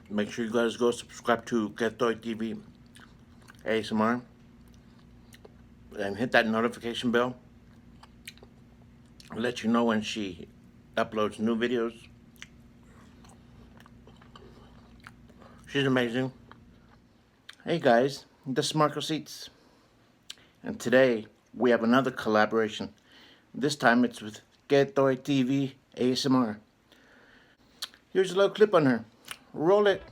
Make sure you guys go subscribe to Ketoy TV ASMR and hit that notification bell. I'll let you know when she uploads new videos. She's amazing. Hey guys, this is Marco Seats, and today we have another collaboration. This time it's with Ketoy TV ASMR. Here's a little clip on her. Roll it.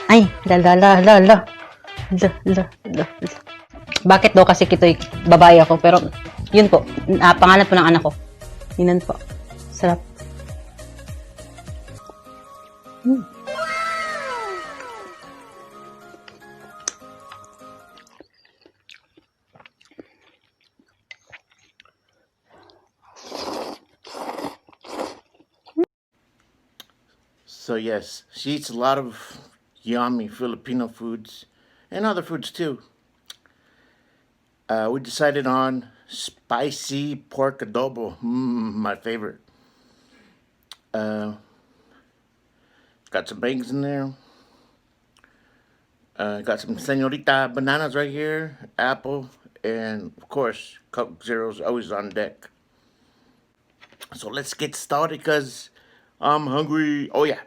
Ay, la la la la la. La la la. Bakit daw kasi Ketoy babae ako, pero yun po, pangalan po ng anak ko. Yun po. Sarap. So yes, she eats a lot of yummy Filipino foods and other foods too. We decided on spicy pork adobo, my favorite. Got some eggs in there. Got some senorita bananas right here, apple, and of course, Coke Zero's always on deck. So let's get started because I'm hungry. Oh yeah,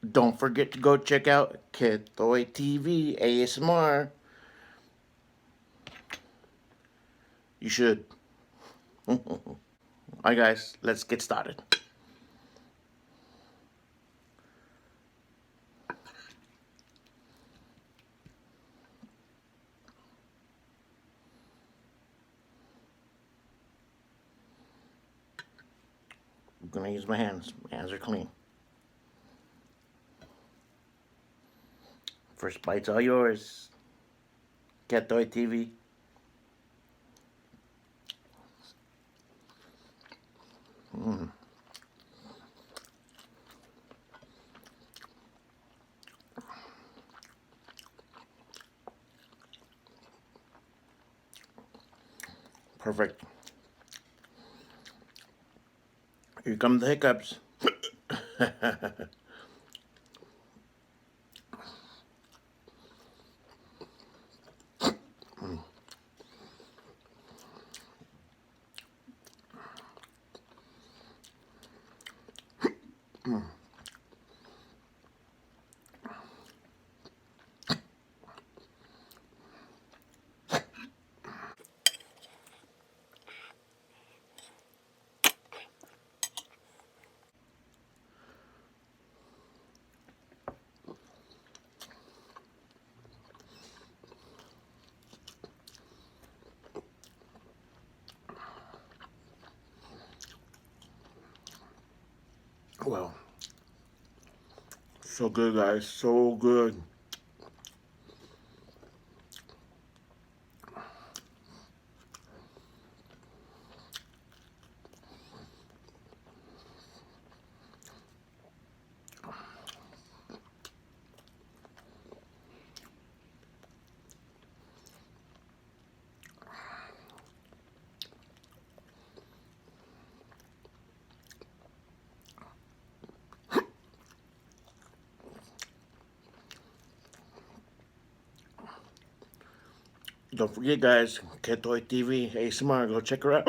don't forget to go check out Ketoy TV ASMR. You should. Alright guys, let's get started. I'm gonna use my hands. My hands are clean. First bite's all yours. Ketoy TV. Perfect. Here come the hiccups. Well, so good, guys. So good. Don't forget, guys, Ketoy TV ASMR. Go check her out.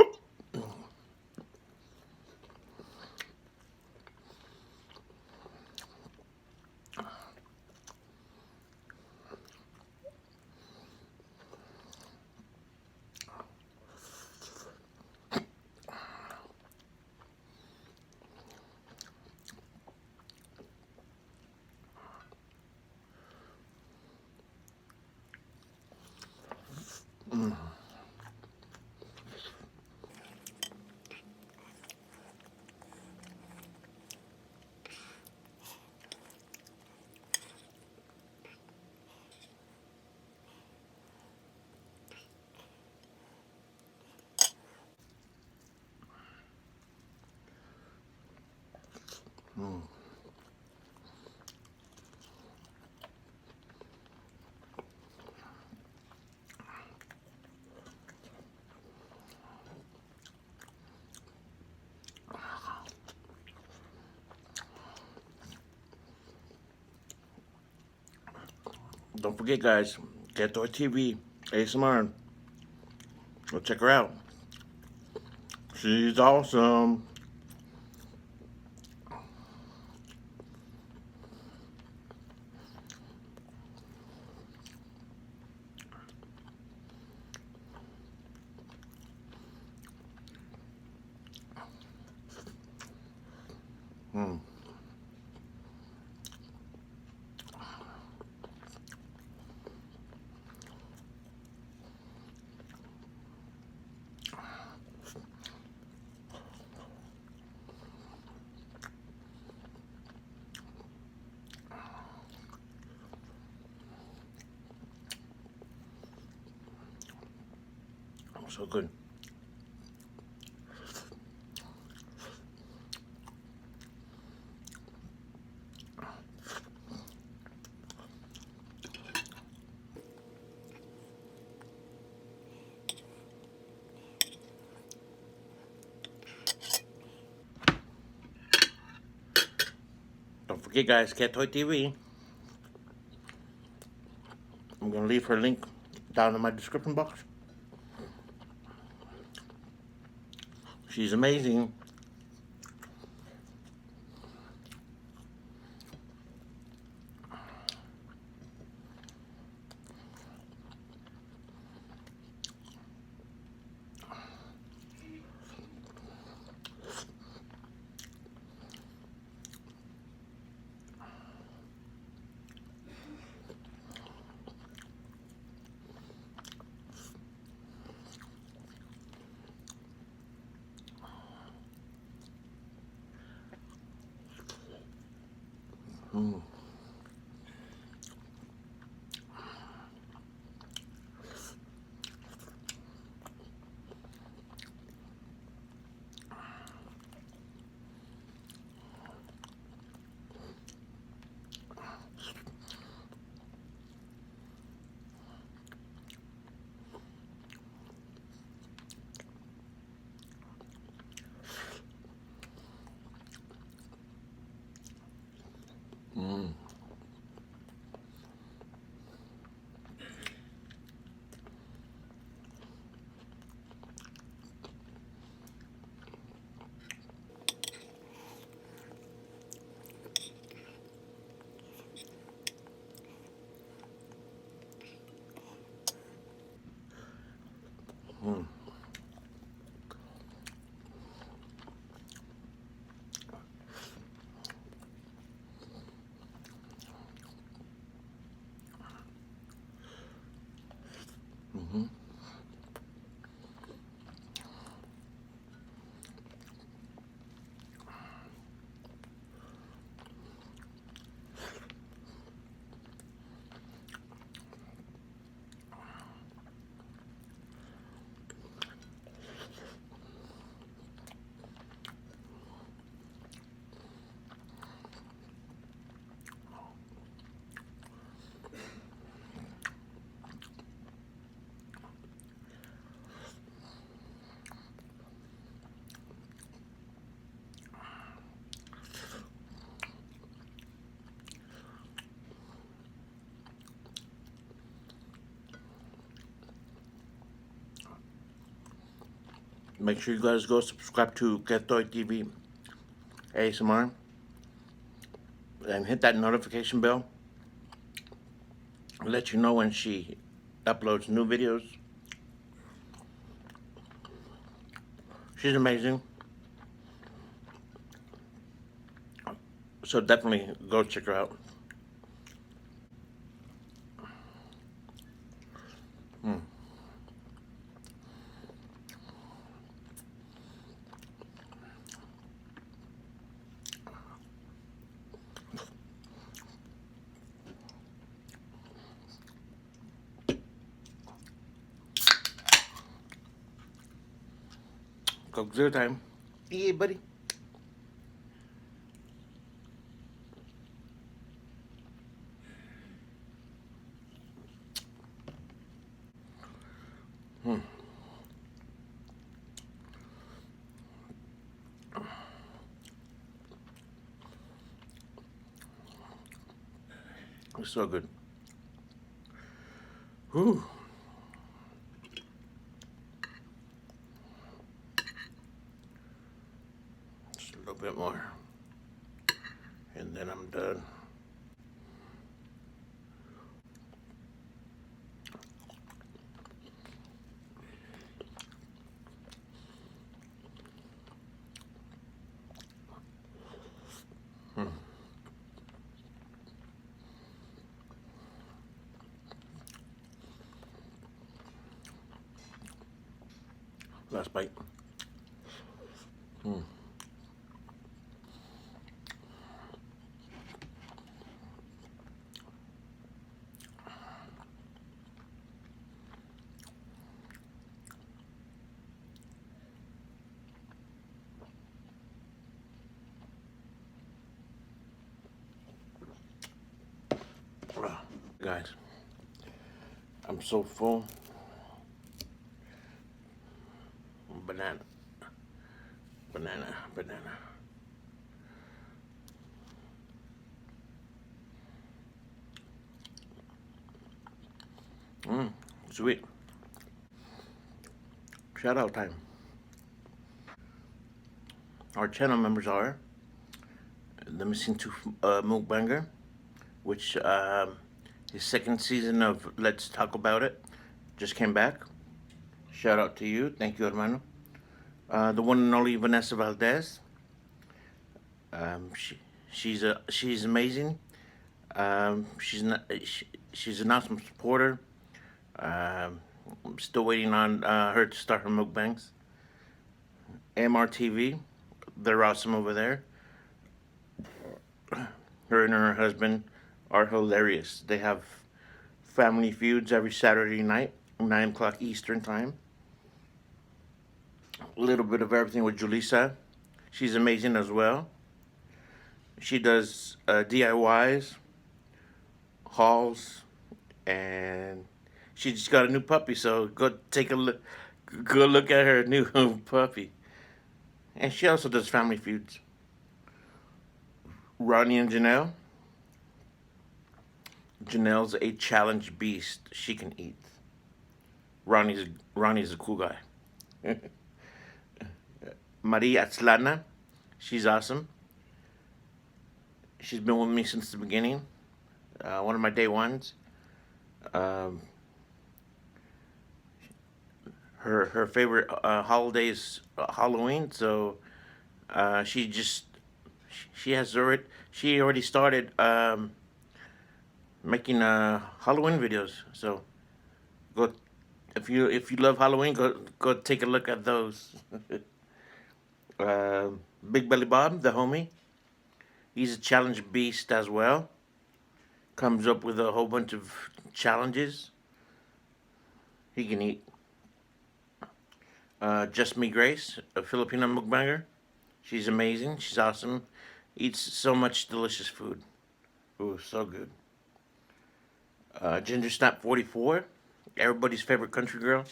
Don't forget, guys, Ketoy TV, ASMR. Go check her out. She's awesome. Mm. So good. Don't forget, guys, Ketoy TV. I'm going to leave her link down in my description box. She's amazing. Mm. Mm. Mm. Mm-hmm. Make sure you guys go subscribe to Ketoy TV ASMR and hit that notification bell. Let you know when she uploads new videos. She's amazing. So definitely go check her out. Mm. Coke Zero time. Yeah, buddy. Mm. It's so good. Whew. Just a little bit more. And then I'm done. Last bite. Guys, I'm so full. Banana. Banana. Banana. Sweet. Shout out time. Our channel members are the Missing Tooth Mukbanger, which his second season of Let's Talk About It just came back. Shout out to you. Thank you, hermano. The one and only Vanessa Valdez. She's amazing. She's an awesome supporter. I'm still waiting on her to start her mukbangs. MRTV, they're awesome over there. Her and her husband are hilarious. They have family feuds every Saturday night, 9 o'clock Eastern time. A little bit of everything with Julissa. She's amazing as well. She does DIYs, hauls, and she just got a new puppy. So go take a look. Go look at her new puppy. And she also does family feuds. Ronnie and Janelle. Janelle's a challenge beast. She can eat. Ronnie's a cool guy. Maria Atlana. She's awesome. She's been with me since the beginning. One of my day ones. Um, her favorite holiday is Halloween, so she already started making Halloween videos. So go if you love Halloween, go take a look at those. uh, Big Belly Bob, the homie, he's a challenge beast as well. Comes up with a whole bunch of challenges he can eat. Just Me Grace, a Filipino mukbanger. She's amazing. She's awesome. Eats so much delicious food. Ooh, so good. Ginger Snap 44, everybody's favorite country girl.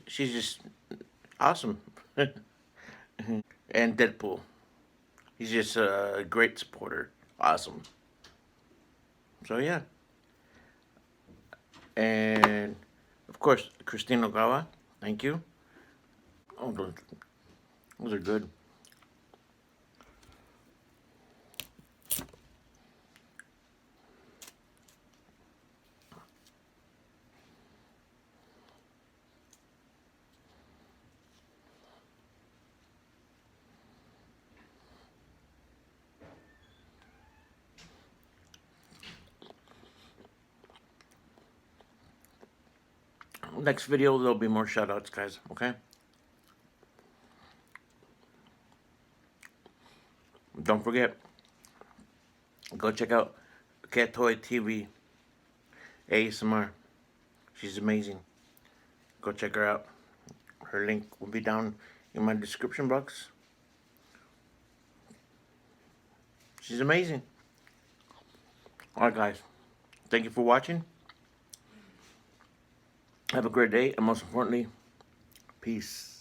She's just awesome. And Deadpool. He's just a great supporter. Awesome. So yeah. And of course, Christine Ogawa. Thank you. Oh, those are good. Next video, there'll be more shout outs, guys. Okay? Don't forget, go check out Ketoy TV ASMR. She's amazing. Go check her out. Her link will be down in my description box. She's amazing. Alright, guys. Thank you for watching. Have a great day, and most importantly, peace.